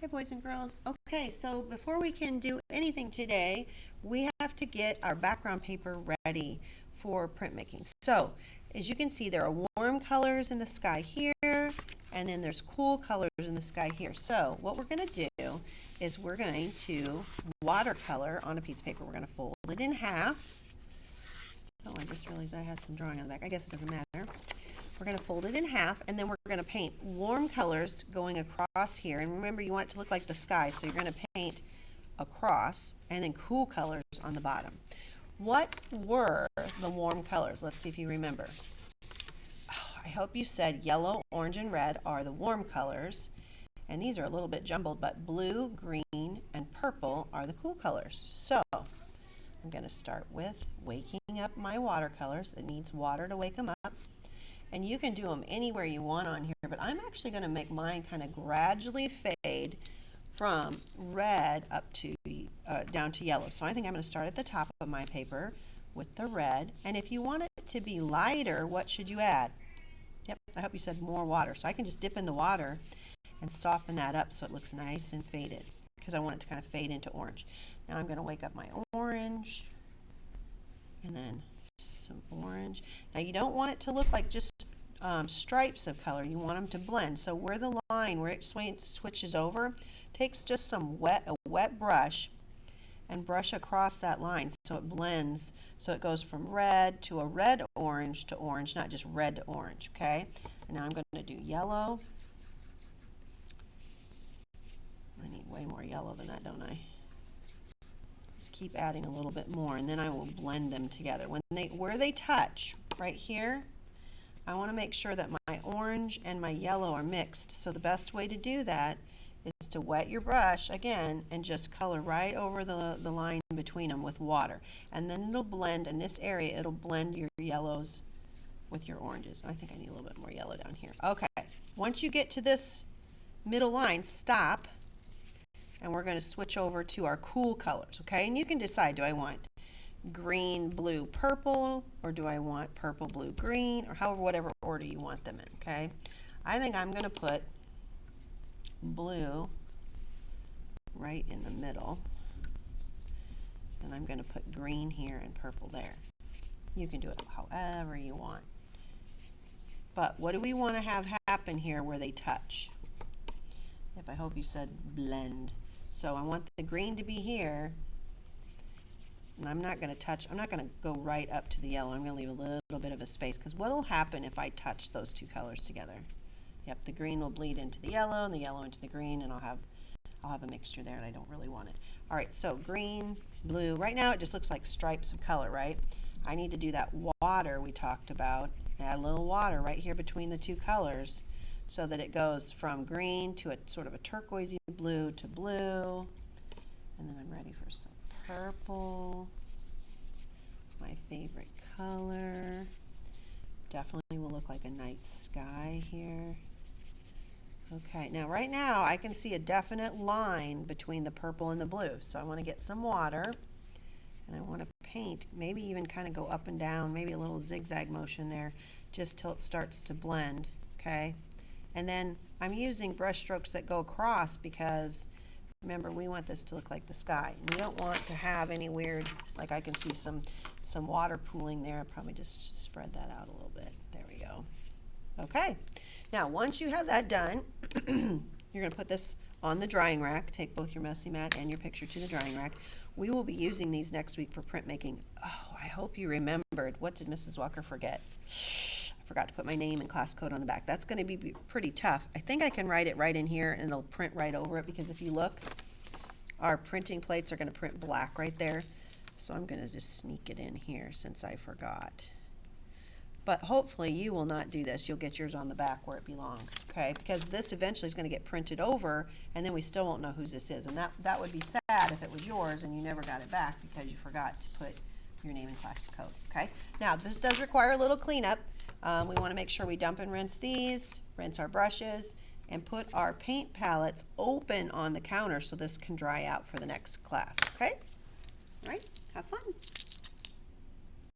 Hi, boys and girls. Okay, so before we can do anything today, we have to get our background paper ready for printmaking. So, as you can see, there are warm colors in the sky here, and then there's cool colors in the sky here. So, what we're going to do is we're going to watercolor on a piece of paper. We're going to fold it in half. Oh, I just realized I have some drawing on the back. I guess it doesn't matter. We're going to fold it in half, and then we're going to paint warm colors going across here. And remember, you want it to look like the sky, so you're going to paint across, and then cool colors on the bottom. What were the warm colors? Let's see if you remember. Oh, I hope you said yellow, orange, and red are the warm colors. And these are a little bit jumbled, but blue, green, and purple are the cool colors. So I'm going to start with waking up my watercolors. It needs water to wake them up. And you can do them anywhere you want on here, but I'm actually going to make mine kind of gradually fade from red up to down to yellow. So I think I'm going to start at the top of my paper with the red. And if you want it to be lighter, what should you add? Yep, I hope you said more water. So I can just dip in the water and soften that up so it looks nice and faded, because I want it to kind of fade into orange. Now I'm going to wake up my orange, and then some orange. Now you don't want it to look like just stripes of color. You want them to blend. So where the line, where it switches over, takes just a wet brush and brush across that line so it blends, so it goes from red to a red orange to orange, not just red to orange, okay? And now I'm going to do yellow. I need way more yellow than that, don't I? Just keep adding a little bit more, and then I will blend them together. Where they touch, right here, I want to make sure that my orange and my yellow are mixed. So the best way to do that is to wet your brush again and just color right over the line between them with water. And then it'll blend in this area, it'll blend your yellows with your oranges. I think I need a little bit more yellow down here. Okay, once you get to this middle line, stop, and we're going to switch over to our cool colors, okay? And you can decide, do I want green, blue, purple, or do I want purple, blue, green, or however, whatever order you want them in, okay? I think I'm going to put blue right in the middle, and I'm going to put green here and purple there. You can do it however you want. But what do we want to have happen here where they touch? Yep, I hope you said blend. So I want the green to be here, and I'm not going to go right up to the yellow. I'm going to leave a little bit of a space, because what will happen if I touch those two colors together? Yep, the green will bleed into the yellow and the yellow into the green, and I'll have a mixture there, and I don't really want it. All right, so green, blue. Right now it just looks like stripes of color, right? I need to do that water we talked about. Add a little water right here between the two colors so that it goes from green to a sort of a turquoisey blue to blue. And then I'm ready for some purple, my favorite color. Definitely will look like a night sky here. Okay, now right now I can see a definite line between the purple and the blue. So I want to get some water, and I want to paint, maybe even kind of go up and down, maybe a little zigzag motion there, just till it starts to blend, okay? And then I'm using brush strokes that go across, because remember, we want this to look like the sky. And we don't want to have any weird, like I can see some water pooling there. I'll probably just spread that out a little bit. There we go. Okay. Now, once you have that done, you're going to put this on the drying rack. Take both your messy mat and your picture to the drying rack. We will be using these next week for printmaking. Oh, I hope you remembered. What did Mrs. Walker forget? I forgot to put my name and class code on the back. That's going to be pretty tough. I think I can write it right in here, and it'll print right over it, because if you look, our printing plates are going to print black right there. So I'm going to just sneak it in here since I forgot. But hopefully you will not do this. You'll get yours on the back where it belongs, okay? Because this eventually is going to get printed over, and then we still won't know whose this is. And that would be sad if it was yours and you never got it back because you forgot to put your name and class code, okay? Now, this does require a little cleanup. We want to make sure we dump and rinse these, rinse our brushes, and put our paint palettes open on the counter so this can dry out for the next class, okay? All right, have fun.